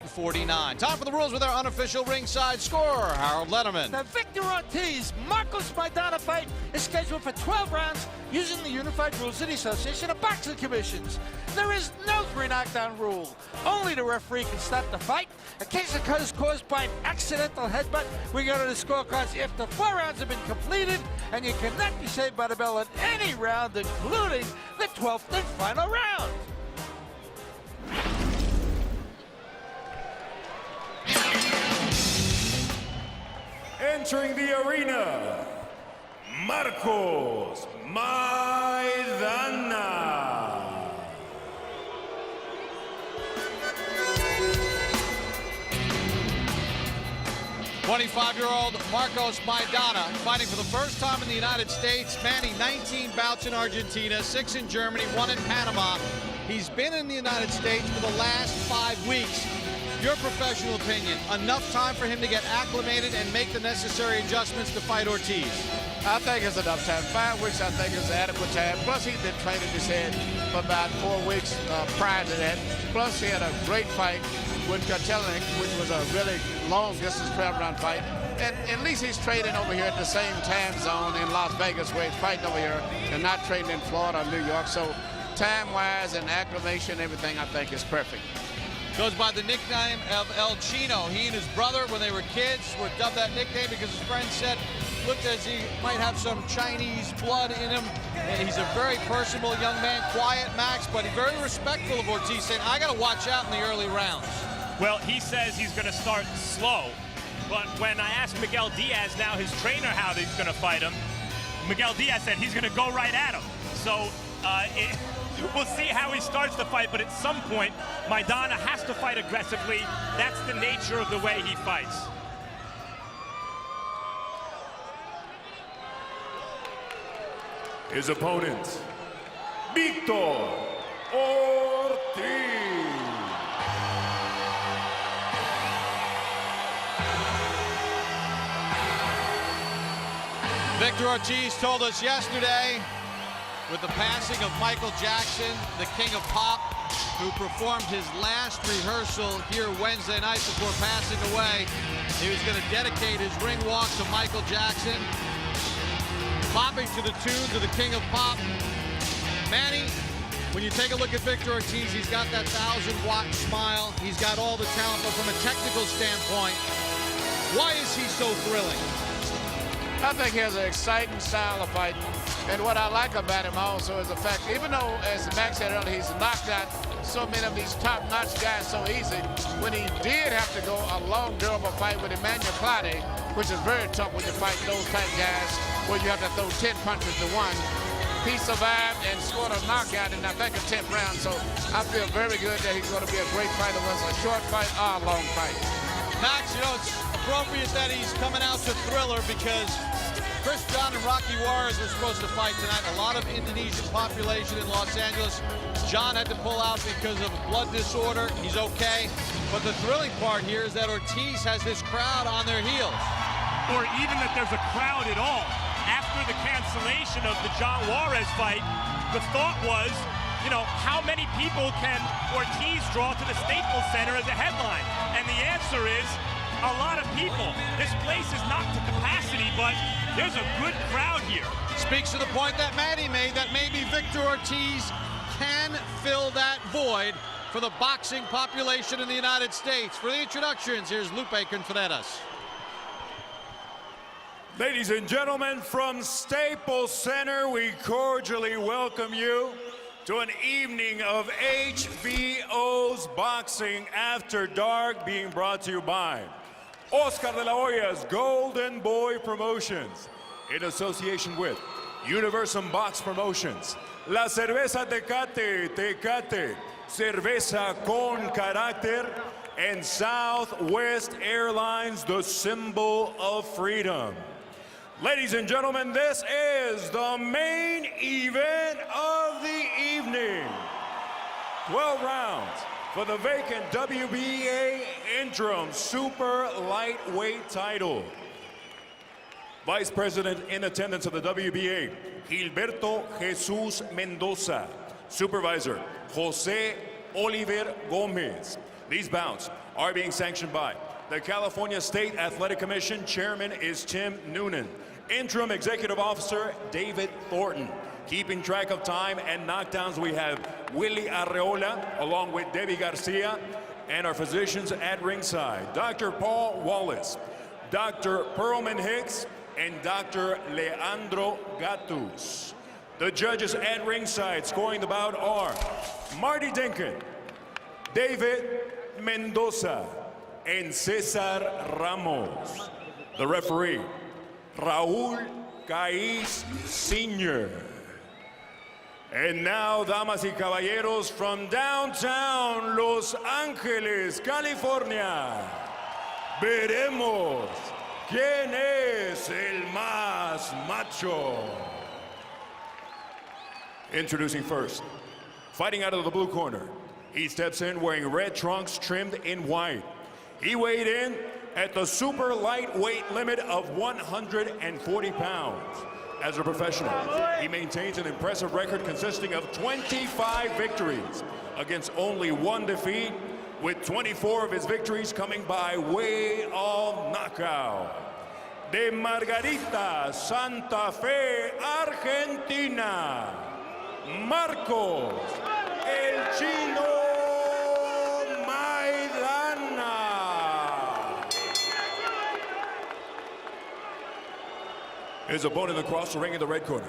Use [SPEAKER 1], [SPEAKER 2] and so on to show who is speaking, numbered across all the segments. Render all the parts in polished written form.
[SPEAKER 1] 49. Time for the rules with our unofficial ringside scorer, Harold Letterman.
[SPEAKER 2] The Victor Ortiz Marcos Maidana fight is scheduled for 12 rounds using the Unified Rules of the Association of Boxing Commissions. There is no 3-knockdown rule. Only the referee can stop the fight. In case of cut is caused by an accidental headbutt, we go to the scorecards after 4 rounds have been completed, and you cannot be saved by the bell in any round, including the 12th and final round.
[SPEAKER 3] Entering the arena, Marcos Maidana.
[SPEAKER 1] 25-year-old Marcos Maidana fighting for the first time in the United States. Manny, 19 bouts in Argentina, 6 in Germany, 1 in Panama. He's been in the United States for the last 5 weeks. Your professional opinion, enough time for him to get acclimated and make the necessary adjustments to fight Ortiz?
[SPEAKER 4] I think it's enough time. 5 weeks, I think, is adequate time. Plus, he's been training his head for about 4 weeks prior to that. Plus, he had a great fight with Katelnik, which was a really long-distance 12-round fight. And at least he's training over here at the same time zone in Las Vegas, where he's fighting over here, and not training in Florida or New York. So, time-wise and acclimation, everything, I think, is perfect.
[SPEAKER 1] Goes by the nickname of El Chino. He and his brother, when they were kids, were dubbed that nickname because his friend said, looked as he might have some Chinese blood in him. And he's a very personable young man, quiet, Max, but he's very respectful of Ortiz, saying, I got to watch out in the early rounds.
[SPEAKER 5] Well, he says he's going to start slow. But when I asked Miguel Diaz, now his trainer, how he's going to fight him, Miguel Diaz said he's going to go right at him. So we'll see how he starts the fight, but at some point, Maidana has to fight aggressively. That's the nature of the way he fights.
[SPEAKER 3] His opponent, Victor Ortiz.
[SPEAKER 1] Victor Ortiz told us yesterday, with the passing of Michael Jackson, the king of pop, who performed his last rehearsal here Wednesday night before passing away, he was going to dedicate his ring walk to Michael Jackson, popping to the tunes of the king of pop. Manny, when you take a look at Victor Ortiz, he's got that 1,000-watt smile. He's got all the talent, but from a technical standpoint, why is he so thrilling?
[SPEAKER 4] I think he has an exciting style of fighting. And what I like about him also is the fact, even though, as Max said earlier, he's knocked out so many of these top-notch guys so easy, when he did have to go a long, durable fight with Emmanuel Claude, which is very tough when you fight those type guys, where you have to throw 10 punches to one, he survived and scored a knockout in, I think, a 10th round. So I feel very good that he's going to be a great fighter, whether it's a short fight or a long fight.
[SPEAKER 1] Max, you know, it's appropriate that he's coming out to Thriller because Chris John and Rocky Juarez were supposed to fight tonight. A lot of Indonesian population in Los Angeles. John had to pull out because of blood disorder. He's okay. But the thrilling part here is that Ortiz has this crowd on their heels.
[SPEAKER 5] Or even that there's a crowd at all. After the cancellation of the John Juarez fight, the thought was, you know, how many people can Ortiz draw to the Staples Center as a headline? And the answer is a lot of people. This place is not to capacity, but there's a good crowd here.
[SPEAKER 1] Speaks to the point that Manny made that maybe Victor Ortiz can fill that void for the boxing population in the United States. For the introductions, here's Lupe Contreras.
[SPEAKER 3] Ladies and gentlemen, from Staples Center, we cordially welcome you to an evening of HBO's Boxing After Dark, being brought to you by Oscar de la Hoya's Golden Boy Promotions, in association with Universum Box Promotions, La Cerveza Tecate, Tecate, Cerveza con Carácter, and Southwest Airlines, the symbol of freedom. Ladies and gentlemen, this is the main event of the evening. 12 rounds for the vacant WBA interim super lightweight title. Vice President in attendance of the WBA, Gilberto Jesus Mendoza. Supervisor, Jose Oliver Gomez. These bouts are being sanctioned by the California State Athletic Commission. Chairman is Tim Noonan. Interim Executive Officer David Thornton. Keeping track of time and knockdowns, we have Willie Arreola along with Debbie Garcia, and our physicians at ringside, Dr. Paul Wallace, Dr. Perlman Hicks, and Dr. Leandro Gatus. The judges at ringside scoring the bout are Marty Dinkin, David Mendoza, and Cesar Ramos. The referee, Raul Caiz Sr. And now, damas y caballeros, from downtown Los Angeles, California, veremos quién es el más macho. Introducing first, fighting out of the blue corner. He steps in wearing red trunks trimmed in white. He weighed in at the super lightweight limit of 140 pounds. As a professional, he maintains an impressive record consisting of 25 victories against only 1 defeat, with 24 of his victories coming by way of knockout. De Margarita, Santa Fe, Argentina, Marcos, El Chino Maidana. His opponent across the ring in the red corner.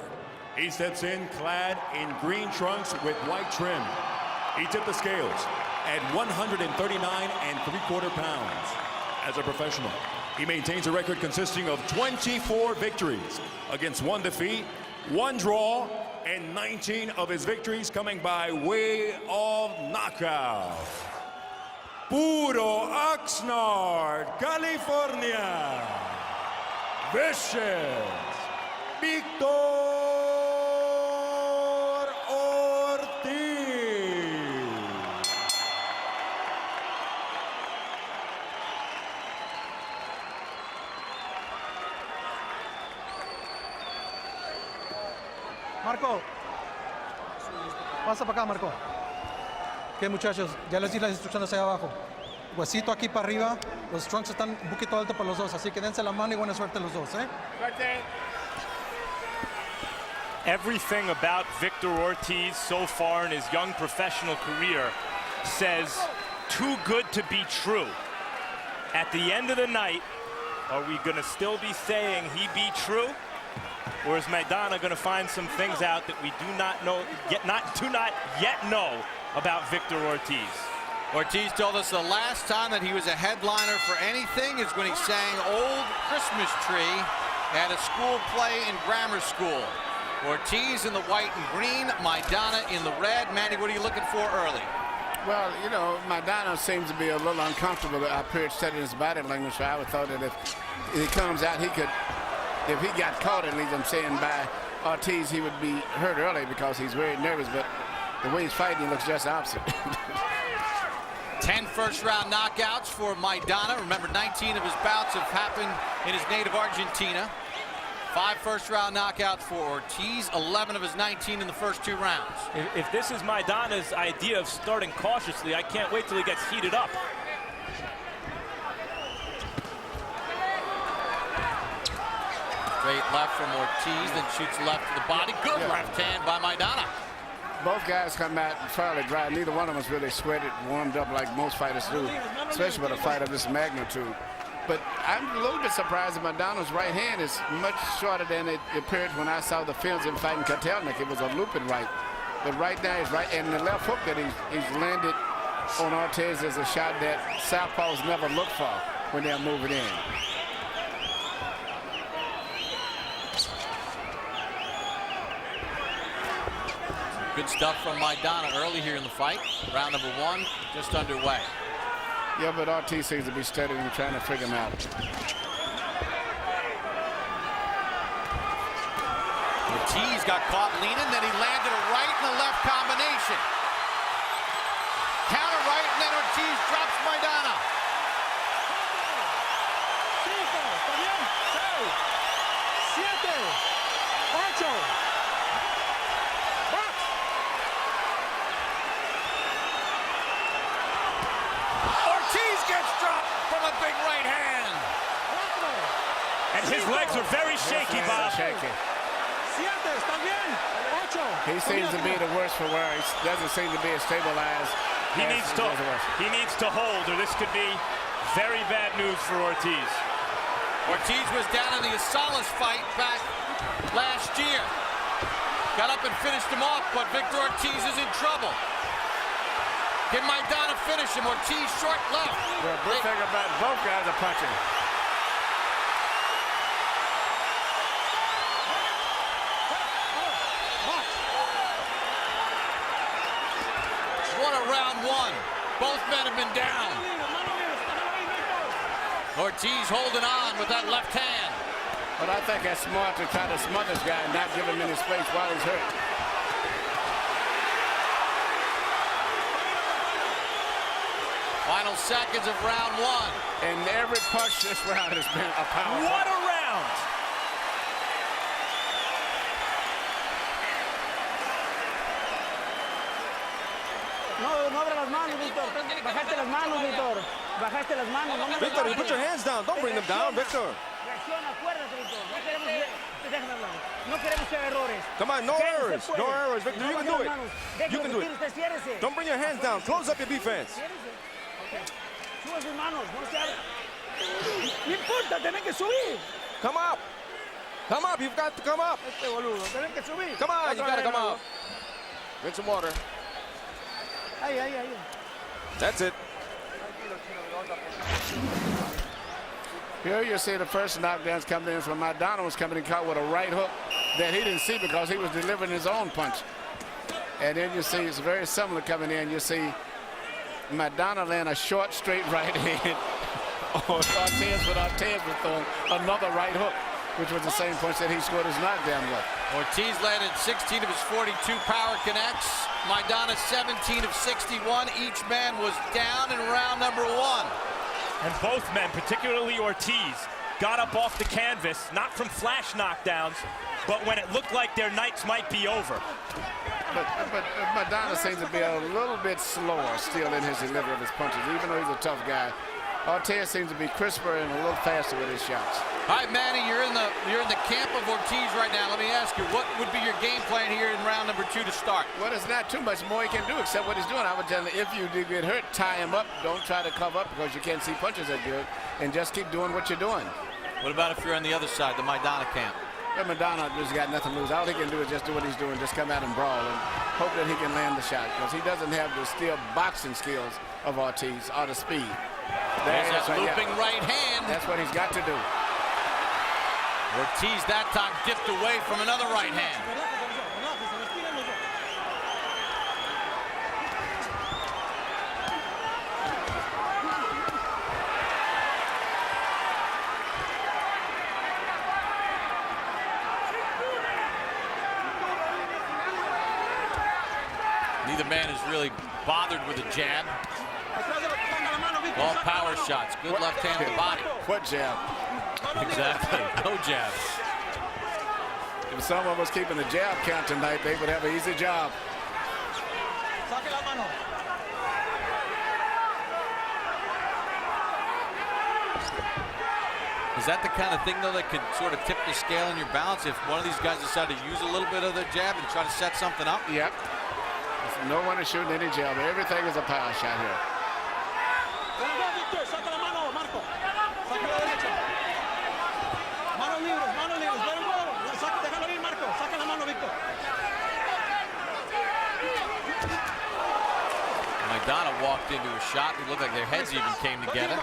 [SPEAKER 3] He steps in clad in green trunks with white trim. He tipped the scales at 139 3/4 pounds. As a professional, he maintains a record consisting of 24 victories against 1 defeat, 1 draw, and 19 of his victories coming by way of knockout. Puro Oxnard, California. Vicious Victor Ortiz.
[SPEAKER 6] Marco, pasa para acá, Marco. ¿Qué, muchachos? Ya les di las instrucciones ahí abajo. Huesito aquí para arriba. Los trunks están un poquito altos para los dos, así que dense la mano y buena suerte los dos, ¿eh?
[SPEAKER 5] Everything about Victor Ortiz so far in his young professional career says too good to be true. At the end of the night, are we going to still be saying he be true? Or is Maidana going to find some things out that we do not yet know about Victor Ortiz?
[SPEAKER 1] Ortiz told us the last time that he was a headliner for anything is when he sang Old Christmas Tree at a school play in grammar school. Ortiz in the white and green, Maidana in the red. Manny, what are you looking for early?
[SPEAKER 4] Well, you know, Maidana seems to be a little uncomfortable up here studying his body language, so I would thought that if he comes out, he could, if he got caught, at least I'm saying, by Ortiz, he would be hurt early because he's very nervous, but the way he's fighting, he looks just the opposite.
[SPEAKER 1] 10 first-round knockouts for Maidana. Remember, 19 of his bouts have happened in his native Argentina. 5 first-round knockouts for Ortiz, 11 of his 19 in the first 2 rounds.
[SPEAKER 5] If this is Maidana's idea of starting cautiously, I can't wait till he gets heated up.
[SPEAKER 1] Straight left from Ortiz, then shoots left to the body. Good left hand by Maidana.
[SPEAKER 4] Both guys come out fairly dry. Neither one of us really sweated, warmed up like most fighters do, especially with a fight of this magnitude. But I'm a little bit surprised that Maidana's right hand is much shorter than it appeared when I saw the films in fighting Kotelnik. It was a looping right. But right now he's right, and the left hook that he's landed on Ortiz is a shot that southpaws never look for when they're moving in.
[SPEAKER 1] Good stuff from Maidana early here in the fight. Round number 1 just underway.
[SPEAKER 4] Yeah, but Ortiz seems to be studying and trying to figure him out.
[SPEAKER 1] Ortiz got caught leaning, then he landed a right and a left combination. Counter right, and then Ortiz drops Maidana.
[SPEAKER 2] 5, 6, 7, 8. Ortiz gets
[SPEAKER 5] And his legs are very shaky, Bob.
[SPEAKER 4] Shaky. He seems to be the worst for wear. He doesn't seem to be as stabilized.
[SPEAKER 5] He needs to hold, or this could be very bad news for Ortiz.
[SPEAKER 1] Ortiz was down in the Asalas fight back last year. Got up and finished him off, but Victor Ortiz is in trouble. Can Maidana finish him? Ortiz short left.
[SPEAKER 4] Well, good thing about both guys are punching.
[SPEAKER 1] What a round one. Both men have been down. Ortiz holding on with that left hand.
[SPEAKER 4] But I think that's smart to try to smother this guy and not give him any space while he's hurt.
[SPEAKER 1] Final seconds of round one.
[SPEAKER 4] And every punch this round has been a power.
[SPEAKER 5] What a round!
[SPEAKER 7] No abra las manos, Víctor. Bajaste las manos, Víctor. Bajaste las manos. No me
[SPEAKER 8] Victor, you put your hands down. Don't bring them down, Victor.
[SPEAKER 7] Reacciona, acuérdate, Víctor. Déjame hablar. No queremos que errores.
[SPEAKER 8] Come on, no errors. No errors, Victor. You can do it. You can do it.
[SPEAKER 7] Ciérrese.
[SPEAKER 8] Don't bring your hands down. Close up your defense.
[SPEAKER 7] Suba sus manos. No se abre. No importa, tienen que subir.
[SPEAKER 8] Come up. Come up. You've got to come up.
[SPEAKER 7] Este boludo, tienen que subir.
[SPEAKER 8] Come on, you got to come up. Drink some water.
[SPEAKER 7] Ahí.
[SPEAKER 8] That's it.
[SPEAKER 4] Here you see the first knockdowns coming in from Maidana was coming in caught with a right hook that he didn't see because he was delivering his own punch. And then you see it's very similar coming in. You see Maidana land a short, straight right hand. Ortiz was throwing another right hook, which was the same punch that he scored his knockdown with.
[SPEAKER 1] Ortiz landed 16 of his 42 power connects. Maidana 17 of 61. Each man was down in round number one.
[SPEAKER 5] And both men, particularly Ortiz, got up off the canvas, not from flash knockdowns, but when it looked like their nights might be over.
[SPEAKER 4] But Maidana seems to be a little bit slower still in his delivery of his punches, even though he's a tough guy. Ortiz seems to be crisper and a little faster with his shots.
[SPEAKER 1] All right, Manny, you're in the camp of Ortiz right now. Let me ask you, what would be your game plan here in round number two to start?
[SPEAKER 4] Well, there's not too much more he can do except what he's doing. I would tell him, if you do get hurt, tie him up. Don't try to cover up because you can't see punches that good, and just keep doing what you're doing.
[SPEAKER 1] What about if you're on the other side, the Maidana camp?
[SPEAKER 4] Yeah, Maidana has got nothing to lose. All he can do is just do what he's doing, just come out and brawl and hope that he can land the shot because he doesn't have the steel boxing skills of Ortiz or the speed.
[SPEAKER 1] There's that looping right hand.
[SPEAKER 4] That's what he's got to do.
[SPEAKER 1] Ortiz that time dipped away from another right hand. Neither man is really bothered with a jab. All power shots. Good left hand to the body.
[SPEAKER 4] What jab?
[SPEAKER 1] Exactly. No jab.
[SPEAKER 4] If someone was keeping the jab count tonight, they would have an easy job.
[SPEAKER 1] Is that the kind of thing, though, that could sort of tip the scale in your balance if one of these guys decide to use a little bit of the jab and try to set something up?
[SPEAKER 4] Yep. No one is shooting any jab. Everything is a power shot here.
[SPEAKER 1] Maidana walked into a shot. It looked like their heads even came together.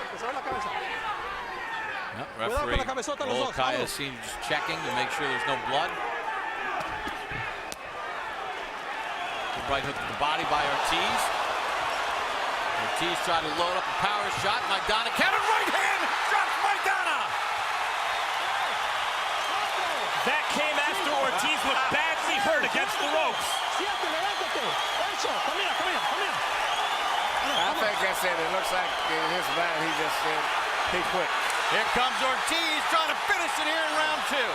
[SPEAKER 1] Yep, referee Olkaya seems just checking to make sure there's no blood. Good right hook to the body by Ortiz. Ortiz tried to load up a power shot. Maidana countered right hand. Drops Maidana.
[SPEAKER 5] That came after Ortiz looked badly hurt against the ropes.
[SPEAKER 4] I think that's it. It looks like his man, he just said he quit.
[SPEAKER 1] Here comes Ortiz trying to finish it here in round two.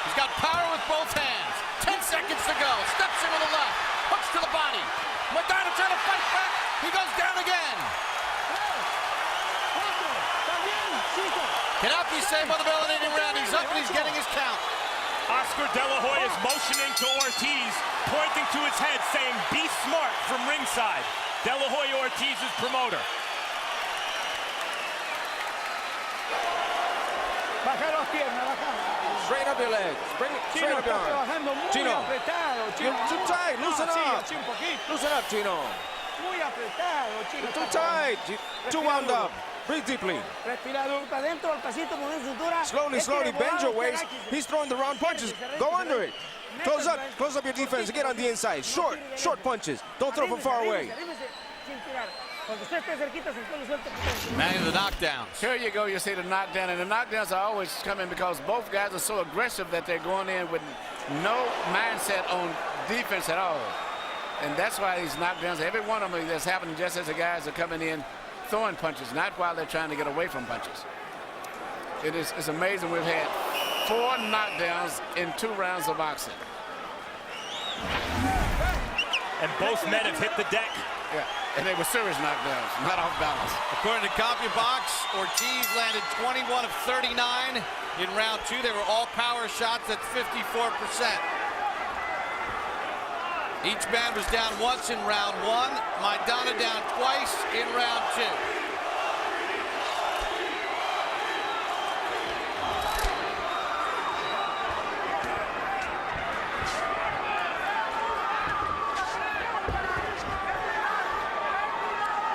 [SPEAKER 1] He's got power with both hands. 10 seconds to go. Steps in with the left. Hooks to the body. Maidana trying to fight back. He goes down again. Cannot be saved by the eliminating round. He's He's up and he's getting his count.
[SPEAKER 5] Oscar De La Hoya is motioning to Ortiz, pointing to his head, saying, "Be smart," from ringside. De La Hoya, Ortiz's promoter.
[SPEAKER 7] Baja las piernas, baja.
[SPEAKER 8] Straighten up your legs. Bring it, straighten up your arm.
[SPEAKER 7] Trabajando muy
[SPEAKER 8] Chino,
[SPEAKER 7] apretado, Chino.
[SPEAKER 8] you're too tight. Loosen
[SPEAKER 7] Sí,
[SPEAKER 8] up.
[SPEAKER 7] así un poquito.
[SPEAKER 8] Loosen up, Chino.
[SPEAKER 7] Muy apretado, Chino.
[SPEAKER 8] You're too tight. Too wound up. Breathe deeply.
[SPEAKER 7] Respira duro para adentro, al pasito, mover cintura.
[SPEAKER 8] Slowly, slowly, bend your waist. He's throwing the round punches. Go under it. Close up your defense and get on the inside. Short punches. Don't throw from far away.
[SPEAKER 1] Many of the knockdowns.
[SPEAKER 4] Here you go, you see the knockdown, and the knockdowns are always coming because both guys are so aggressive that they're going in with no mindset on defense at all. And that's why these knockdowns, every one of them that's happening just as the guys are coming in throwing punches, not while they're trying to get away from punches. It's amazing. We've had 4 knockdowns in 2 rounds of boxing.
[SPEAKER 5] And both men have hit the deck.
[SPEAKER 4] Yeah, and they were serious knockdowns, not off balance.
[SPEAKER 1] According to CompuBox, Ortiz landed 21 of 39 in round 2. They were all power shots. That's 54%. Each man was down once in round 1. Maidana down twice in round 2.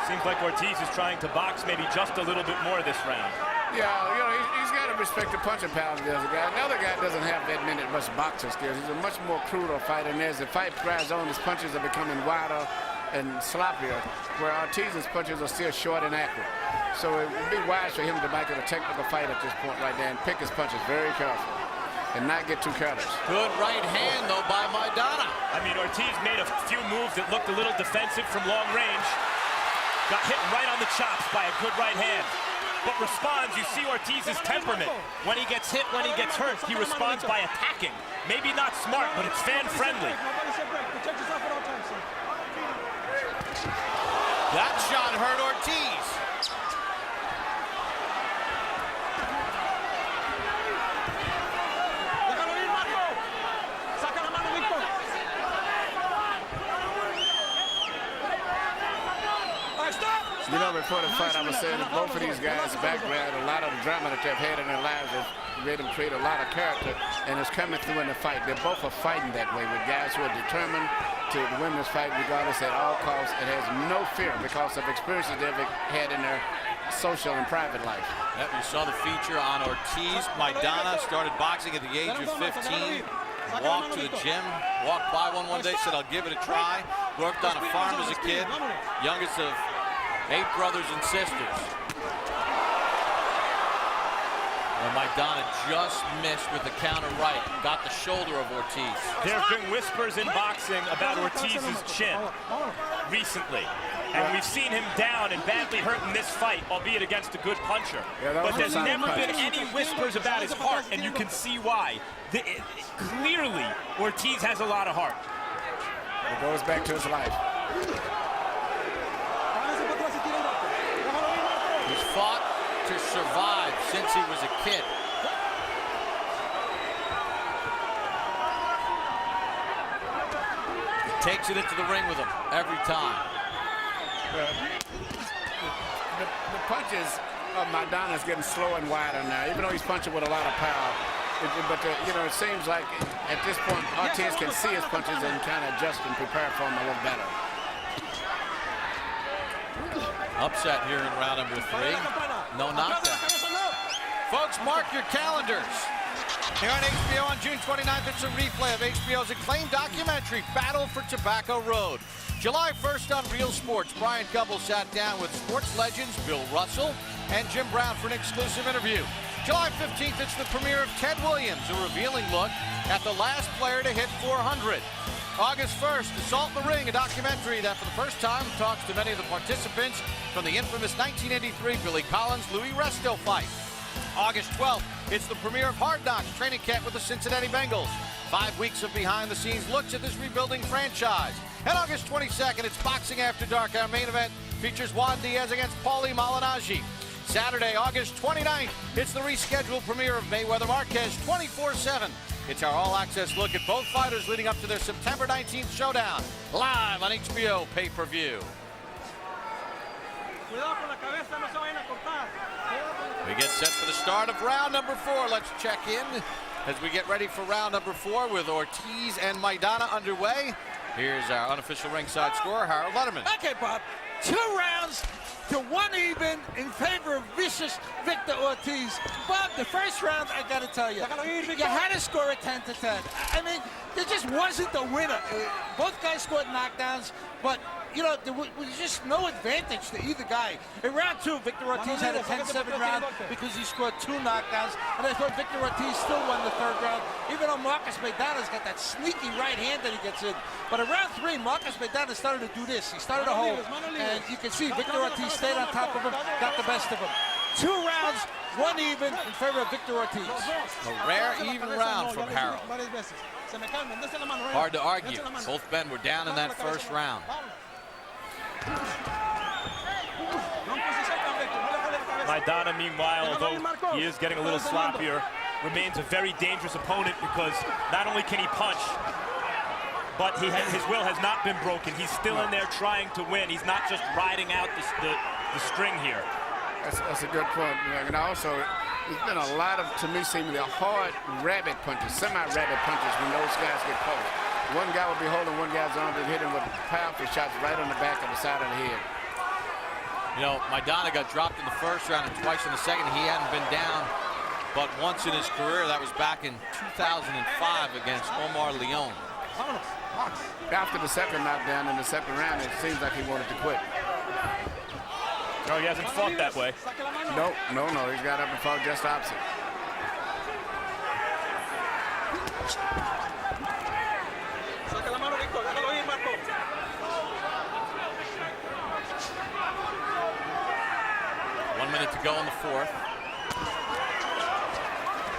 [SPEAKER 5] Seems like Ortiz is trying to box maybe just a little bit more this round.
[SPEAKER 4] Yeah, you know, he's got to respect the punching power of the other guy. The other guy doesn't have that much boxing skills. He's a much more cruder fighter, and as the fight drives on, his punches are becoming wider and sloppier, where Ortiz's punches are still short and accurate. So it would be wise for him to make it a technical fight at this point right there and pick his punches very carefully and not get too careless.
[SPEAKER 1] Good right hand, though, by Maidana.
[SPEAKER 5] I mean, Ortiz made a few moves that looked a little defensive from long range. Got hit right on the chops by a good right hand. But responds, you see Ortiz's temperament. When he gets hit, when he gets hurt, he responds by attacking. Maybe not smart, but it's fan-friendly.
[SPEAKER 1] That shot hurt Ortiz.
[SPEAKER 4] You know, before the fight, I was saying that both of these guys' background, a lot of the drama that they've had in their lives has made them create a lot of character, and it's coming through in the fight. They both are fighting that way with guys who are determined to win this fight regardless at all costs. It has no fear because of experiences they've had in their social and private life.
[SPEAKER 1] Yep, you saw the feature on Ortiz. Maidana started boxing at the age of 15. Walked to the gym, walked by one day, said, "I'll give it a try." Worked on a farm as a kid, youngest of 8 brothers and sisters. Well, Maidana just missed with the counter right. Got the shoulder of Ortiz.
[SPEAKER 5] There have been whispers in boxing about Ortiz's chin recently. And we've seen him down and badly hurt in this fight, albeit against a good puncher.
[SPEAKER 4] Yeah,
[SPEAKER 5] but there's never been any whispers about his heart, and you can see why. Clearly, Ortiz has a lot of heart.
[SPEAKER 4] It goes back to his life.
[SPEAKER 1] He's fought to survive since he was a kid. He takes it into the ring with him every time.
[SPEAKER 4] The punches of Maidana is getting slower and wider now, even though he's punching with a lot of power. You know, it seems like at this point, Ortiz can see his punches and kind of adjust and prepare for them a little better.
[SPEAKER 1] Upset here in round number 3. No knockdown. Folks, mark your calendars. Here on HBO on June 29th, it's a replay of HBO's acclaimed documentary, Battle for Tobacco Road. July 1st on Real Sports, Brian Gubble sat down with sports legends Bill Russell and Jim Brown for an exclusive interview. July 15th, it's the premiere of Ted Williams, a revealing look at the last player to hit 400. August 1st, Assault in the Ring, a documentary that for the first time talks to many of the participants from the infamous 1983 Billy Collins-Louis Resto fight. August 12th, it's the premiere of Hard Knocks training camp with the Cincinnati Bengals. 5 weeks of behind-the-scenes looks at this rebuilding franchise. And August 22nd, it's Boxing After Dark. Our main event features Juan Diaz against Paulie Malignaggi. Saturday, August 29th, it's the rescheduled premiere of Mayweather Marquez 24/7. It's our all-access look at both fighters leading up to their September 19th showdown, live on HBO pay-per-view. We get set for the start of round number 4. Let's check in as we get ready for round number 4 with Ortiz and Maidana underway. Here's our unofficial ringside scorer, Harold Letterman.
[SPEAKER 2] Okay, Bob. 2 rounds to 1 even in favor of vicious Victor Ortiz. Bob, the first round, I got to tell you, you had to score a 10-10. I mean, there just wasn't a winner. Both guys scored knockdowns, but, you know, there was just no advantage to either guy. In round 2, Victor Ortiz had a 10-7 round because he scored 2 knockdowns, and I thought Victor Ortiz still won the 3rd round, even though Marcos Maidana's got that sneaky right hand that he gets in. But in round 3, Marcos Maidana started to do this. He started to hold, and you can see Victor Ortiz stayed on top of him, got the best of him. 2 rounds, 1 even in favor of Victor Ortiz.
[SPEAKER 1] A rare even round from Harold. Hard to argue. Both men were down in that first round.
[SPEAKER 5] Maidana, meanwhile, although he is getting a little sloppier, remains a very dangerous opponent because not only can he punch, but his will has not been broken. He's still in there trying to win. He's not just riding out the string here.
[SPEAKER 4] That's a good point. And also, there's been a lot of, to me, seemingly hard rabbit punches, semi-rabbit punches when those guys get close. One guy will be holding one guy's arm and hit him with powerful shots right on the back of the side of the head.
[SPEAKER 1] You know, Maidana got dropped in the first round and twice in the second. He hadn't been down but once in his career. That was back in 2005 against Omar Leon.
[SPEAKER 4] After the second knockdown in the second round, it seems like he wanted to quit.
[SPEAKER 5] No, he hasn't fought that way.
[SPEAKER 4] No. He's got up and fought just opposite.
[SPEAKER 1] One minute to go in the 4th.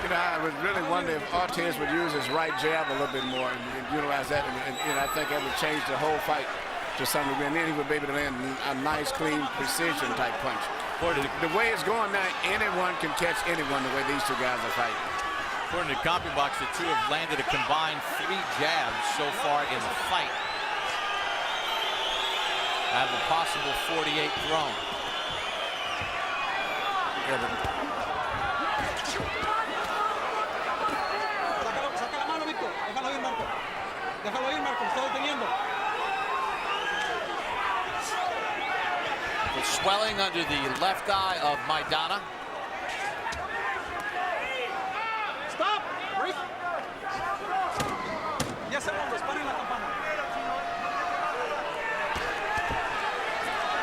[SPEAKER 4] You know, I was really wondering if Ortiz would use his right jab a little bit more and utilize that, and I think that would change the whole fight to some degree, and then he would be able to land a nice, clean, precision type punch. The way it's going now, anyone can catch anyone the way these 2 guys are fighting.
[SPEAKER 1] According to CompuBox, the 2 have landed a combined 3 jabs so far in the fight, out of a possible 48 thrown. The swelling under the left eye of Maidana.
[SPEAKER 6] Stop!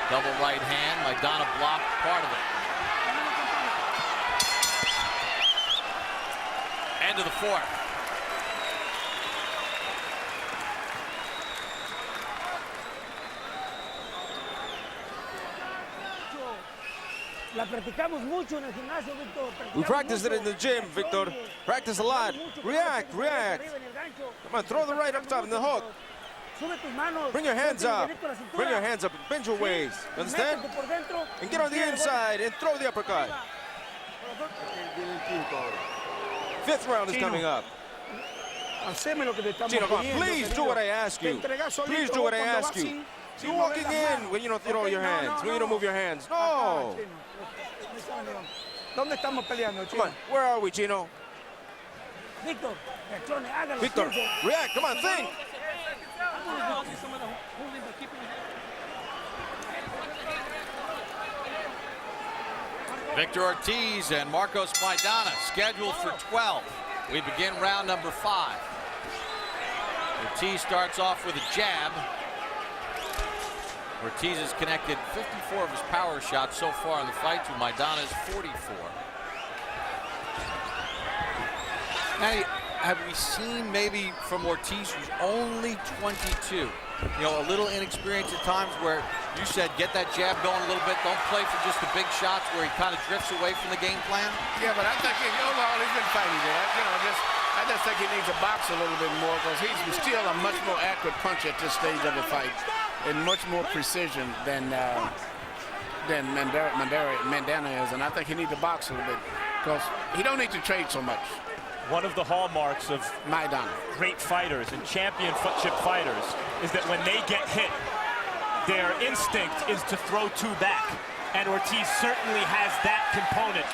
[SPEAKER 1] Double right hand. Maidana blocked part of it. End of the 4th.
[SPEAKER 8] We practiced it in the gym, Victor. Practice a lot. React. Come on, throw the right up top in the hook. Bring your hands up. Bring your hands up. Bend your waist. Understand? And get on the inside and throw the uppercut. 5th round is coming up. Chino, come on, please do what I ask you. Please do what I ask you. You're walking in when you don't throw your hands, when you don't move your hands. No. Come on, where are we, Chino? Victor, react. Come on, think.
[SPEAKER 1] Victor Ortiz and Marcos Maidana scheduled for 12. We begin round number 5. Ortiz starts off with a jab. Ortiz has connected 54 of his power shots so far in the fight to Maidana's 44. Now, have we seen maybe from Ortiz, who's only 22, you know, a little inexperienced at times, where you said get that jab going a little bit, don't play for just the big shots where he kind of drifts away from the game plan?
[SPEAKER 4] Yeah, but I think overall he's been fighting that. You know, I just think he needs to box a little bit more because he's still a much more accurate puncher at this stage of the fight and much more precision than than Maidana is, and I think he needs to box a little bit because he don't need to trade so much.
[SPEAKER 5] One of the hallmarks of
[SPEAKER 4] Maidana,
[SPEAKER 5] great fighters and championship fighters, is that when they get hit, their instinct is to throw two back. And Ortiz certainly has that component,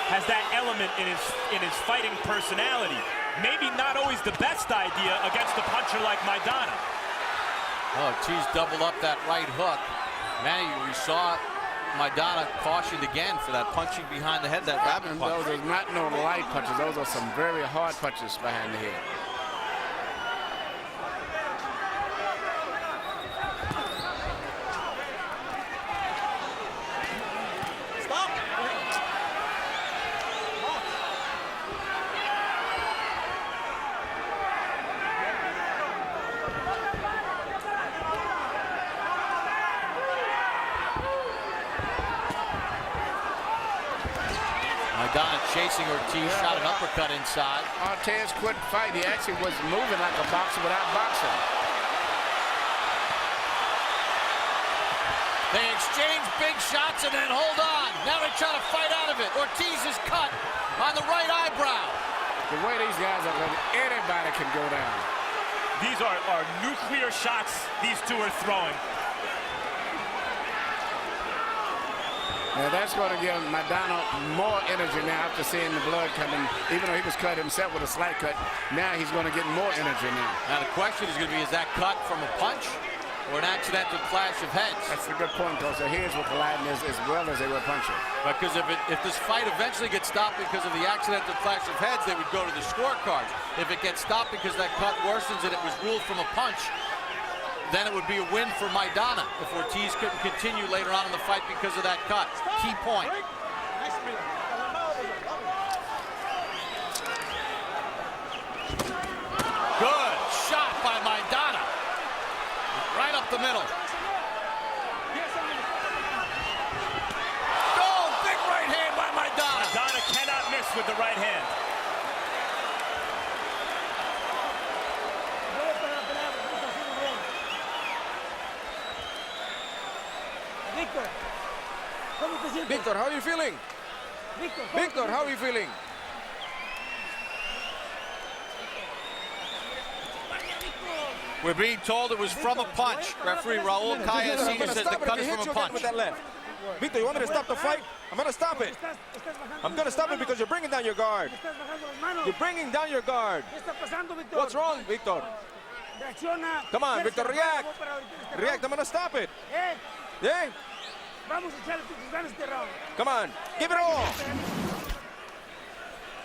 [SPEAKER 5] has that element in his fighting personality. Maybe not always the best idea against a puncher like Maidana.
[SPEAKER 1] Oh, Ortiz doubled up that right hook. Manny, we saw Maidana cautioned again for that punching behind the head, that rabbit
[SPEAKER 4] and
[SPEAKER 1] punch.
[SPEAKER 4] those are not no light punches. Those are some very hard punches behind the head.
[SPEAKER 1] Maidana chasing Ortiz, shot an uppercut inside.
[SPEAKER 4] Ortiz couldn't fight. He actually was moving like a boxer without boxing.
[SPEAKER 1] They exchange big shots and then hold on. Now they try to fight out of it. Ortiz is cut on the right eyebrow.
[SPEAKER 4] The way these guys are going, anybody can go down.
[SPEAKER 5] These are nuclear shots these two are throwing.
[SPEAKER 4] Now that's going to give Maidana more energy now after seeing the blood coming. Even though he was cut himself with a slight cut, now he's going to get more energy now.
[SPEAKER 1] Now the question is going to be, is that cut from a punch or an accidental clash of heads?
[SPEAKER 4] That's a good point, because their heads were colliding as well as they were punching.
[SPEAKER 1] Because if this fight eventually gets stopped because of the accidental clash of heads, they would go to the scorecards. If it gets stopped because that cut worsens and it was ruled from a punch, then it would be a win for Maidana if Ortiz couldn't continue later on in the fight because of that cut. Key point. Good shot by Maidana. Right up the middle. Oh, big right hand by Maidana.
[SPEAKER 5] Maidana cannot miss with the right hand.
[SPEAKER 8] Victor, how are you feeling? Victor, how are you feeling?
[SPEAKER 1] We're being told it was from a punch. Referee Raul Callasina says the cut is from a punch.
[SPEAKER 8] With that left. Victor, you want me to stop the fight? I'm going to stop it. I'm going to stop it because you're bringing down your guard. You're bringing down your guard. What's wrong, Victor? Come on, Victor, react. React, I'm going to stop it. Yeah? Come on, give it all.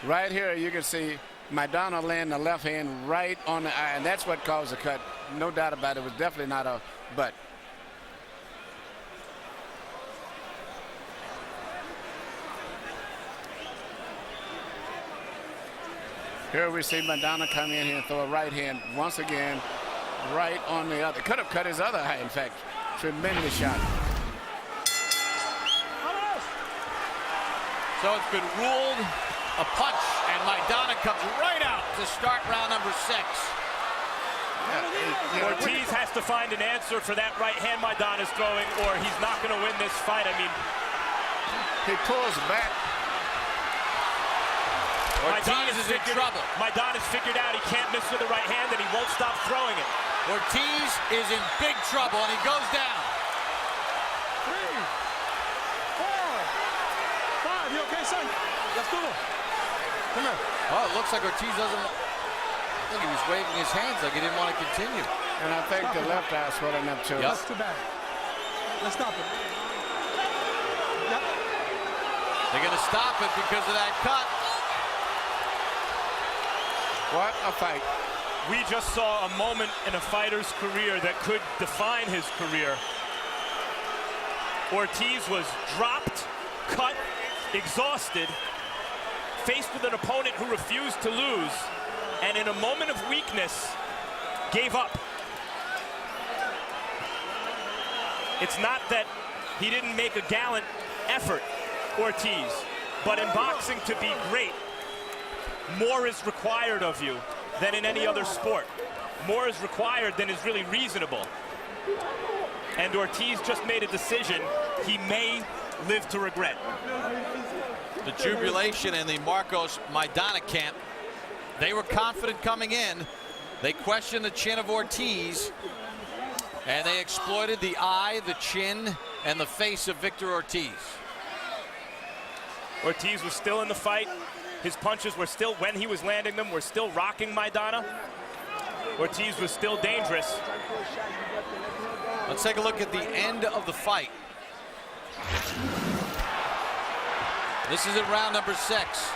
[SPEAKER 4] Right here, you can see Maidana laying the left hand right on the eye, and that's what caused the cut. No doubt about it. It was definitely not a butt. Here we see Maidana come in here and throw a right hand once again, right on the other. Could have cut his other eye, in fact. Tremendous shot.
[SPEAKER 1] So it's been ruled a punch, and Maidana comes right out to start round number 6.
[SPEAKER 5] Ortiz has to find an answer for that right hand Maidana's throwing, or he's not going to win this fight. I mean,
[SPEAKER 4] he pulls back.
[SPEAKER 1] Ortiz is in trouble.
[SPEAKER 5] Maidana's figured out he can't miss with the right hand, and he won't stop throwing it.
[SPEAKER 1] Ortiz is in big trouble, and he goes down.
[SPEAKER 6] 3, 4, 5. You okay, son? Let's do it. Come here.
[SPEAKER 1] Well, it looks like Ortiz doesn't. I think he was waving his hands like he didn't want to continue.
[SPEAKER 4] And I think the left eye swelling up too.
[SPEAKER 1] Yep.
[SPEAKER 6] That's too bad. Let's stop it. Yep.
[SPEAKER 1] They're going to stop it because of that cut.
[SPEAKER 4] What a fight.
[SPEAKER 5] We just saw a moment in a fighter's career that could define his career. Ortiz was dropped, cut, exhausted, faced with an opponent who refused to lose, and in a moment of weakness, gave up. It's not that he didn't make a gallant effort, Ortiz, but in boxing, to be great, more is required of you than in any other sport. More is required than is really reasonable. And Ortiz just made a decision he may live to regret.
[SPEAKER 1] The jubilation in the Marcos Maidana camp. They were confident coming in. They questioned the chin of Ortiz, and they exploited the eye, the chin, and the face of Victor Ortiz.
[SPEAKER 5] Ortiz was still in the fight. His punches were still, when he was landing them, were still rocking Maidana. Ortiz was still dangerous.
[SPEAKER 1] Let's take a look at the end of the fight. This is in round number 6.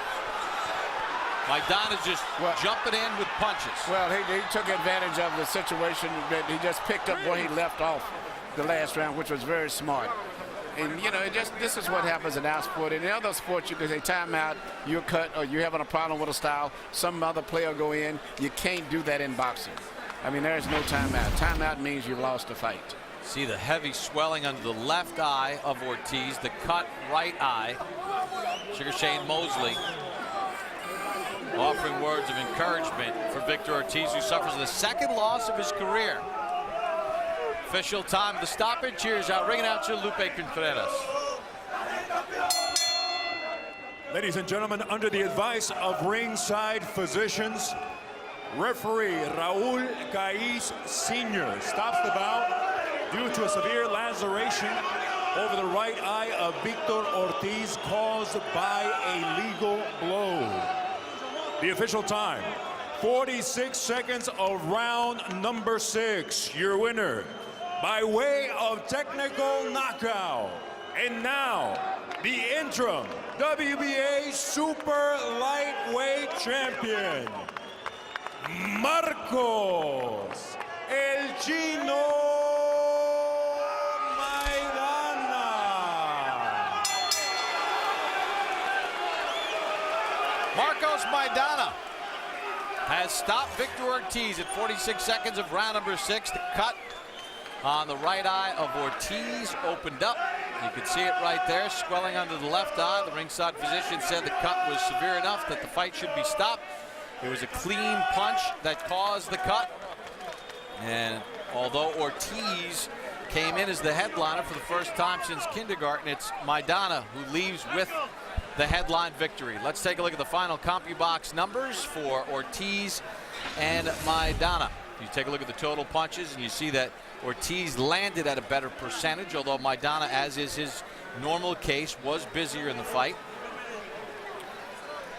[SPEAKER 1] Maidana's just jumping in with punches.
[SPEAKER 4] Well, he took advantage of the situation. He just picked up where he left off the last round, which was very smart. And, you know, this is what happens in our sport. In other sports, you can say timeout, you're cut, or you're having a problem with a style. Some other player go in. You can't do that in boxing. I mean, there is no timeout. Timeout means you lost the fight.
[SPEAKER 1] See the heavy swelling under the left eye of Ortiz, the cut right eye. Sugar Shane Mosley offering words of encouragement for Victor Ortiz, who suffers the 2nd loss of his career. Official time of the stoppage. Here's our ring announcer, Lupe Contreras.
[SPEAKER 3] Ladies and gentlemen, under the advice of ringside physicians, referee Raul Caiz Sr. stops the bout due to a severe laceration over the right eye of Victor Ortiz caused by a legal blow. The official time, 46 seconds of round number 6. Your winner, by way of technical knockout. And now, the interim WBA Super Lightweight Champion, Marcos El Chino Maidana.
[SPEAKER 1] Marcos Maidana has stopped Victor Ortiz at 46 seconds of round number 6. The cut on the right eye of Ortiz opened up. You can see it right there, swelling under the left eye. The ringside physician said the cut was severe enough that the fight should be stopped. It was a clean punch that caused the cut. And although Ortiz came in as the headliner for the first time since kindergarten, it's Maidana who leaves with the headline victory. Let's take a look at the final CompuBox numbers for Ortiz and Maidana. You take a look at the total punches and you see that Ortiz landed at a better percentage, although Maidana, as is his normal case, was busier in the fight.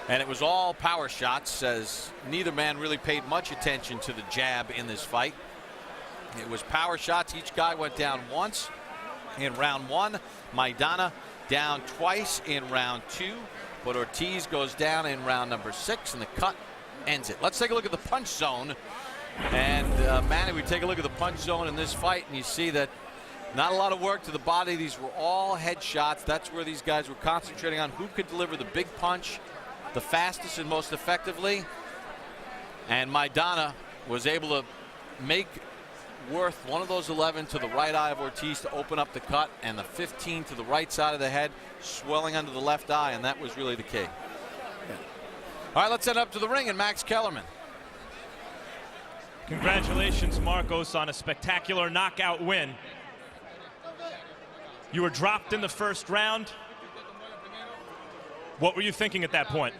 [SPEAKER 1] And it was all power shots, as neither man really paid much attention to the jab in this fight. It was power shots. Each guy went down once in round 1. Maidana down twice in round 2. But Ortiz goes down in round number 6, and the cut ends it. Let's take a look at the punch zone. And Manny, we take a look at the punch zone in this fight, and you see that not a lot of work to the body. These were all head shots. That's where these guys were concentrating on who could deliver the big punch the fastest and most effectively. And Maidana was able to make worth one of those 11 to the right eye of Ortiz to open up the cut, and the 15 to the right side of the head, swelling under the left eye, and that was really the key. All right, let's head up to the ring and Max Kellerman.
[SPEAKER 5] Congratulations, Marcos, on a spectacular knockout win. You were dropped in the first round. What were you thinking at that point?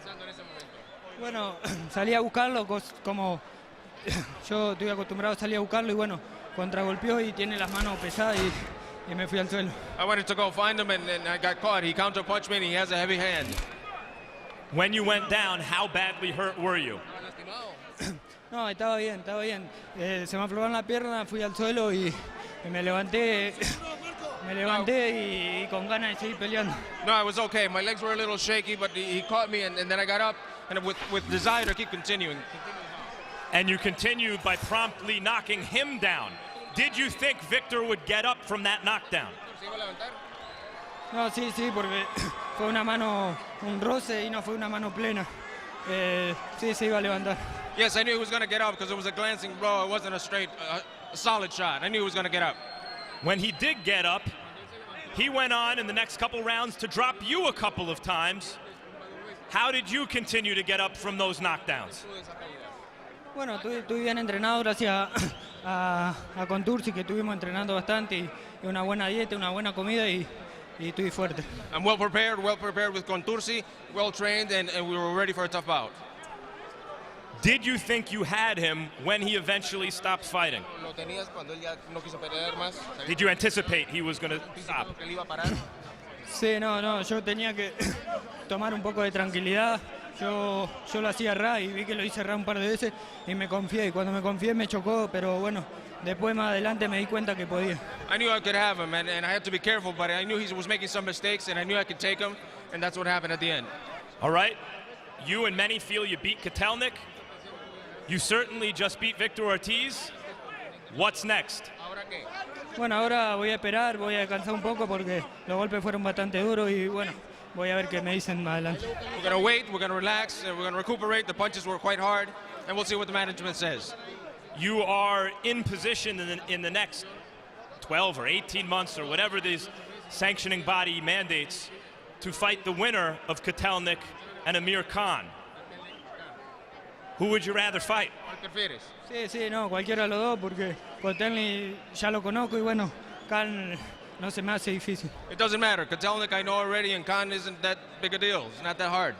[SPEAKER 9] Bueno, salí a buscarlo como yo estoy acostumbrado a salir a buscarlo y bueno, contragolpeó y tiene las manos pesadas y me fui al suelo.
[SPEAKER 8] I wanted to go find him and I got caught. He counterpunched me and he has a heavy hand.
[SPEAKER 5] When you went down, how badly hurt were you?
[SPEAKER 9] No, estaba bien, estaba bien. Se me aflojaron la pierna, fui al suelo y me levanté y con ganas de seguir peleando.
[SPEAKER 8] No, I was okay. My legs were a little shaky, but he caught me and then I got up and with desire to keep continuing.
[SPEAKER 5] And you continued by promptly knocking him down. Did you think Victor would get up from that knockdown?
[SPEAKER 9] No, sí, porque fue una mano, un roce y no fue una mano plena. Sí, se iba a levantar.
[SPEAKER 8] Yes, I knew he was going to get up because it was a glancing blow. It wasn't a straight, solid shot. I knew he was going to get up.
[SPEAKER 5] When he did get up, he went on in the next couple rounds to drop you a couple of times. How did you continue to get up from those knockdowns?
[SPEAKER 9] Bueno, estuve bien entrenado gracias a Contursi, que estuvimos entrenando bastante y una buena dieta, una buena comida y estoy fuerte.
[SPEAKER 8] I'm well prepared with Contursi, well trained, and we were ready for a tough bout.
[SPEAKER 5] Did you think you had him when he eventually stopped fighting?
[SPEAKER 8] Lo tenías cuando él ya no quiso pelear más.
[SPEAKER 5] Did you anticipate he was going to stop?
[SPEAKER 8] Que él iba a parar.
[SPEAKER 9] Sí, no, yo tenía que tomar un poco de tranquilidad. Yo lo hacía errar y vi que lo hice errar un par de veces y me confié. Y cuando me confié me chocó, pero bueno, después más adelante me di cuenta que podía.
[SPEAKER 8] I knew I could have him, and I had to be careful, but I knew he was making some mistakes, and I knew I could take him, and that's what happened at the end.
[SPEAKER 5] All right. You and many feel you beat Kotelnik. You certainly just beat Victor Ortiz. What's next?
[SPEAKER 9] Bueno, ahora voy a esperar, voy a descansar un poco porque los golpes fueron bastante duros y bueno, voy a ver qué me dicen más adelante.
[SPEAKER 8] We're going to wait, we're going to relax, and we're going to recuperate. The punches were quite hard, and we'll see what the management says.
[SPEAKER 5] You are in position in the next 12 or 18 months or whatever these sanctioning body mandates to fight the winner of Kotelnik and Amir Khan. Who would you rather fight?
[SPEAKER 9] Sí, no, cualquiera de los dos porque Kotelnik ya lo conozco y bueno, Khan no se me hace difícil.
[SPEAKER 8] It doesn't matter. Kotelnik I know already, and Khan isn't that big a deal. It's not that hard.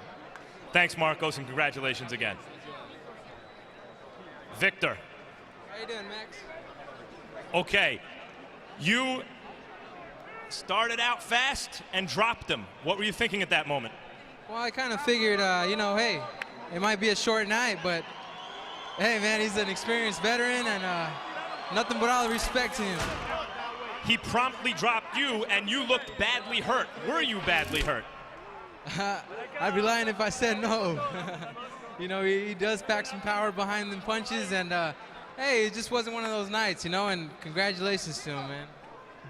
[SPEAKER 5] Thanks, Marcos, and congratulations again. Victor.
[SPEAKER 10] How you doing, Max?
[SPEAKER 5] Okay, you started out fast and dropped him. What were you thinking at that moment?
[SPEAKER 10] Well, I kind of figured, hey, it might be a short night, but hey, man, he's an experienced veteran, and nothing but all the respect to him.
[SPEAKER 5] He promptly dropped you, and you looked badly hurt. Were you badly hurt?
[SPEAKER 10] I'd be lying if I said no. He does pack some power behind them punches, and hey, it just wasn't one of those nights, and congratulations to him, man.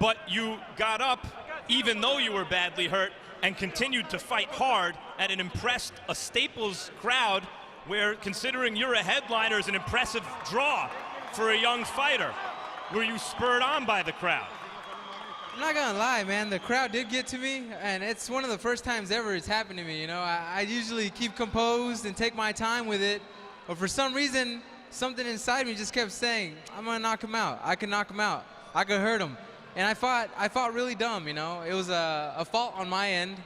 [SPEAKER 5] But you got up, even though you were badly hurt, and continued to fight hard and it impressed a Staples crowd where, considering you're a headliner, is an impressive draw for a young fighter. Were you spurred on by the crowd?
[SPEAKER 10] I'm not gonna lie, man, the crowd did get to me, and it's one of the first times ever it's happened to me. I usually keep composed and take my time with it, but for some reason, something inside me just kept saying, I'm gonna knock him out. I can knock him out. I could hurt him. And I fought really dumb, It was a fault on my end.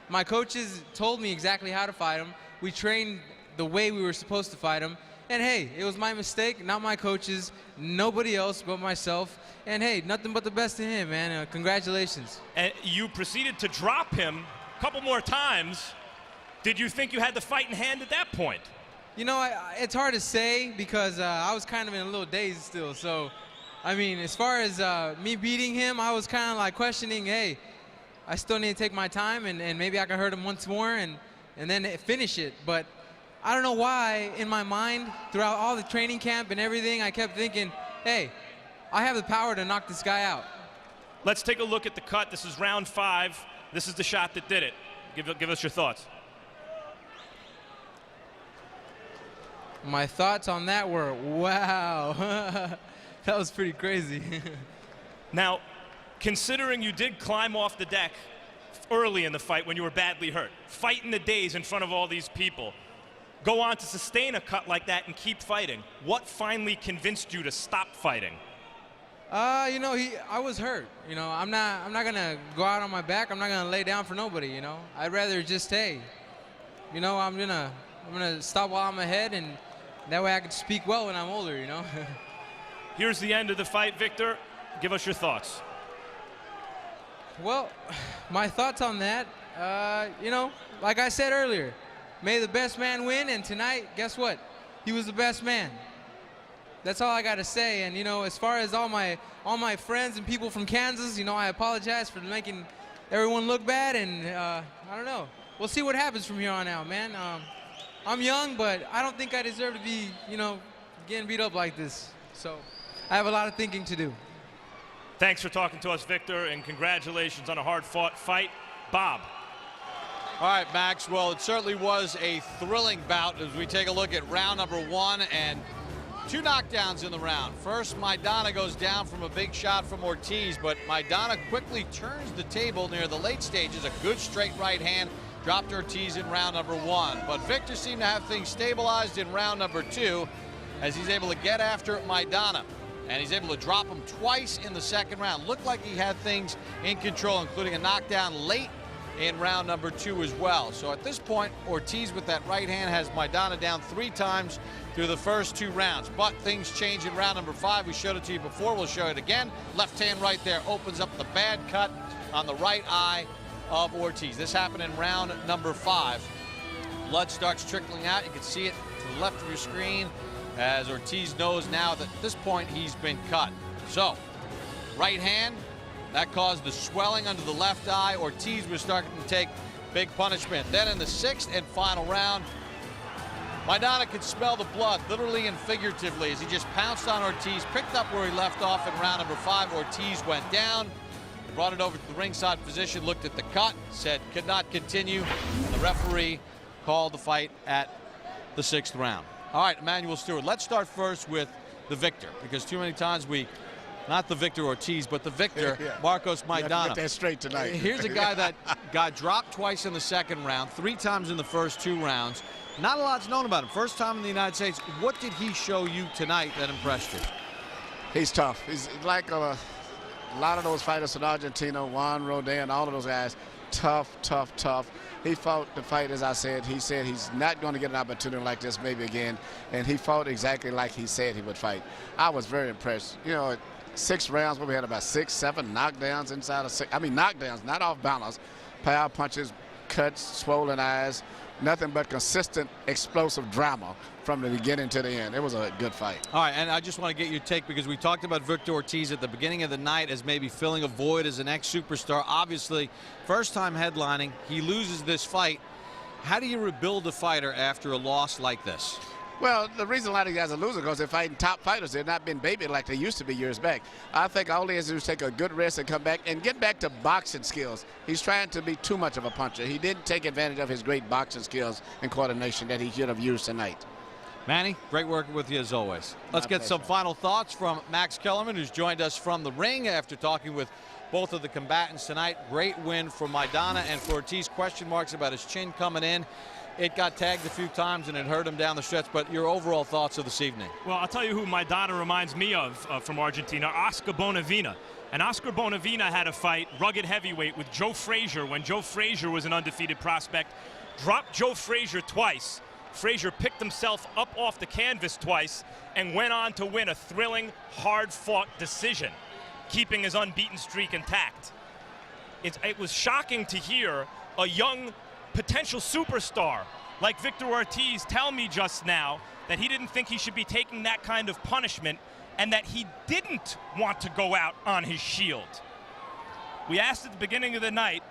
[SPEAKER 10] My coaches told me exactly how to fight him. We trained the way we were supposed to fight him. And hey, it was my mistake, not my coaches, nobody else but myself. And hey, nothing but the best to him, man. Congratulations.
[SPEAKER 5] And you proceeded to drop him a couple more times. Did you think you had the fight in hand at that point?
[SPEAKER 10] It's hard to say because I was kind of in a little daze still. So, as far as me beating him, I was kind of like questioning, hey, I still need to take my time and maybe I can hurt him once more and then finish it. But I don't know why in my mind throughout all the training camp and everything, I kept thinking, hey, I have the power to knock this guy out.
[SPEAKER 5] Let's take a look at the cut. This is round 5. This is the shot that did it. Give us your thoughts.
[SPEAKER 10] My thoughts on that were, wow. That was pretty crazy.
[SPEAKER 5] Now, considering you did climb off the deck early in the fight when you were badly hurt, fight in the days in front of all these people, go on to sustain a cut like that and keep fighting, what finally convinced you to stop fighting?
[SPEAKER 10] I was hurt. I'm not gonna go out on my back. I'm not gonna lay down for nobody. I'd rather just stay. I'm gonna stop while I'm ahead, and that way I can speak well when I'm older.
[SPEAKER 5] Here's the end of the fight, Victor. Give us your thoughts.
[SPEAKER 10] Well, my thoughts on that, like I said earlier, may the best man win, and tonight, guess what? He was the best man. That's all I got to say. And, as far as all my friends and people from Kansas, I apologize for making everyone look bad, and I don't know. We'll see what happens from here on out, man. I'm young, but I don't think I deserve to be, getting beat up like this. So I have a lot of thinking to do.
[SPEAKER 5] Thanks for talking to us, Victor, and congratulations on a hard-fought fight. Bob.
[SPEAKER 1] All right, Max. Well, it certainly was a thrilling bout as we take a look at round number 1 and 2 knockdowns in the round. First, Maidana goes down from a big shot from Ortiz, but Maidana quickly turns the table near the late stages. A good straight right hand dropped Ortiz in round number 1. But Victor seemed to have things stabilized in round number 2. as he's able to get after Maidana. And he's able to drop him twice in the second round. Looked like he had things in control, including a knockdown late in round number 2 as well. So at this point, Ortiz with that right hand has Maidana down 3 times through the first 2 rounds. But things change in round number 5. We showed it to you before. We'll show it again. Left hand right there opens up the bad cut on the right eye of Ortiz. This happened in round number 5. Blood starts trickling out. You can see it to the left of your screen as Ortiz knows now that at this point he's been cut. So, right hand, that caused the swelling under the left eye. Ortiz was starting to take big punishment. Then in the 6th and final round, Maidana could smell the blood, literally and figuratively, as he just pounced on Ortiz, picked up where he left off in round number 5. Ortiz went down, brought it over to the ringside position, looked at the cut, said could not continue, and the referee called the fight at the 6th round. All right, Emmanuel Stewart, let's start first with the victor, because too many times not the Victor Ortiz, but the victor,
[SPEAKER 11] yeah.
[SPEAKER 1] Marcos Maidana.
[SPEAKER 11] You have to get that straight tonight.
[SPEAKER 1] Here's a guy that got dropped twice in the second round, 3 times in the first 2 rounds. Not a lot's known about him. First time in the United States. What did he show you tonight that impressed you?
[SPEAKER 11] He's tough. He's like a lot of those fighters in Argentina, Juan Rodin, all of those guys. Tough, tough, tough. He fought the fight, as I said. He said he's not going to get an opportunity like this maybe again, and he fought exactly like he said he would fight. I was very impressed. You know, 6 rounds where we had about 6, 7 knockdowns inside of 6. I mean, knockdowns, not off balance. Power punches, cuts, swollen eyes. Nothing but consistent, explosive drama from the beginning to the end. It was a good fight.
[SPEAKER 1] All right, and I just want to get your take because we talked about Victor Ortiz at the beginning of the night as maybe filling a void as an ex-superstar. Obviously, first time headlining, he loses this fight. How do you rebuild a fighter after a loss like this?
[SPEAKER 11] Well, the reason a lot of guys are losing because they're fighting top fighters. They've not been babied like they used to be years back. I think all he has to do is take a good rest and come back and get back to boxing skills. He's trying to be too much of a puncher. He didn't take advantage of his great boxing skills and coordination that he should have used tonight.
[SPEAKER 1] Manny, great working with you as always. Let's get some final thoughts from Max Kellerman, who's joined us from the ring after talking with both of the combatants tonight. Great win for Maidana and for Ortiz. Question marks about his chin coming in. It got tagged a few times and it hurt him down the stretch, but your overall thoughts of this evening?
[SPEAKER 5] Well, I'll tell you who Maidana reminds me of from Argentina, Oscar Bonavena. And Oscar Bonavena had a fight, rugged heavyweight, with Joe Frazier when Joe Frazier was an undefeated prospect. Dropped Joe Frazier twice. Frazier picked himself up off the canvas twice and went on to win a thrilling, hard-fought decision, keeping his unbeaten streak intact. It was shocking to hear a young potential superstar like Victor Ortiz tell me just now that he didn't think he should be taking that kind of punishment and that he didn't want to go out on his shield. We asked at the beginning of the night,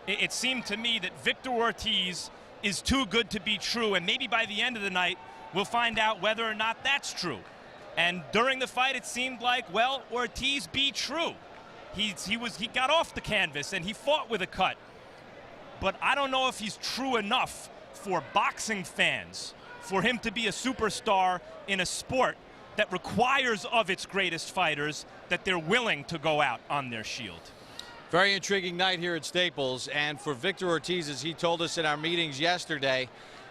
[SPEAKER 5] it seemed to me that Victor Ortiz is too good to be true, and maybe by the end of the night we'll find out whether or not that's true. And during the fight it seemed like, well, Ortiz be true. He got off the canvas and he fought with a cut. But I don't know if he's true enough for boxing fans, for him to be a superstar in a sport that requires of its greatest fighters that they're willing to go out on their shield.
[SPEAKER 1] Very intriguing night here at Staples, and for Victor Ortiz, as he told us in our meetings yesterday,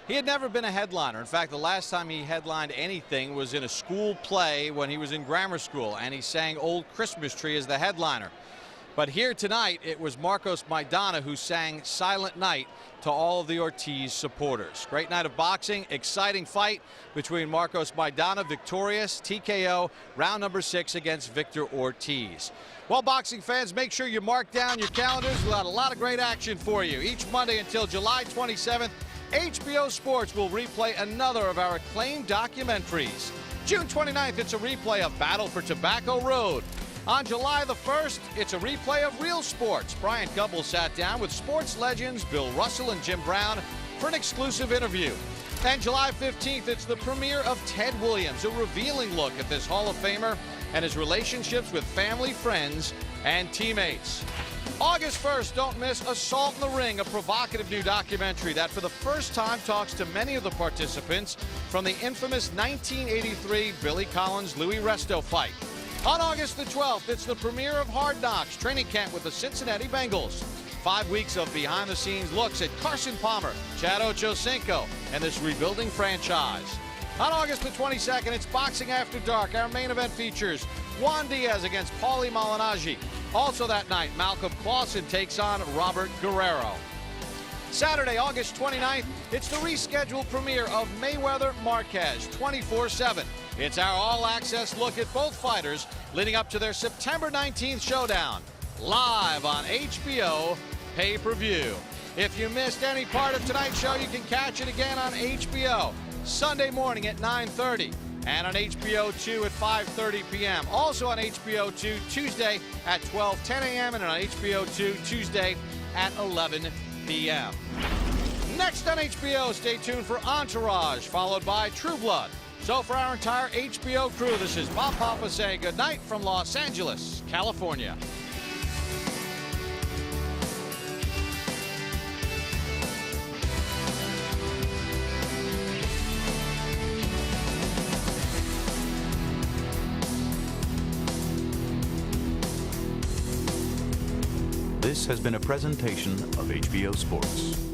[SPEAKER 1] he had never been a headliner. In fact, the last time he headlined anything was in a school play when he was in grammar school, and he sang Old Christmas Tree as the headliner. But here tonight, it was Marcos Maidana who sang Silent Night to all of the Ortiz supporters. Great night of boxing, exciting fight between Marcos Maidana, victorious, TKO, round number 6 against Victor Ortiz. Well, boxing fans, make sure you mark down your calendars. We'll have a lot of great action for you. Each Monday until July 27th, HBO Sports will replay another of our acclaimed documentaries. June 29th, it's a replay of Battle for Tobacco Road. On July the 1st, it's a replay of Real Sports. Brian Gumbel sat down with sports legends Bill Russell and Jim Brown for an exclusive interview. And July 15th, it's the premiere of Ted Williams, a revealing look at this Hall of Famer and his relationships with family, friends, and teammates. August 1st, don't miss Assault in the Ring, a provocative new documentary that for the first time talks to many of the participants from the infamous 1983 Billy Collins-Louis Resto fight. On August the 12th, it's the premiere of Hard Knocks, training camp with the Cincinnati Bengals. 5 weeks of behind-the-scenes looks at Carson Palmer, Chad Ochocinco, and this rebuilding franchise. On August the 22nd, it's Boxing After Dark. Our main event features Juan Diaz against Paulie Malignaggi. Also that night, Malcolm Clausen takes on Robert Guerrero. Saturday, August 29th, it's the rescheduled premiere of Mayweather Marquez 24/7. It's our all-access look at both fighters leading up to their September 19th showdown, live on HBO pay-per-view. If you missed any part of tonight's show, you can catch it again on HBO Sunday morning at 9:30 and on HBO 2 at 5:30 p.m. Also on HBO 2 Tuesday at 12:10 a.m. and on HBO 2 Tuesday at 11 p.m. Next on HBO, stay tuned for Entourage, followed by True Blood. So for our entire HBO crew, this is Bob Papa saying good night from Los Angeles, California.
[SPEAKER 12] This has been a presentation of HBO Sports.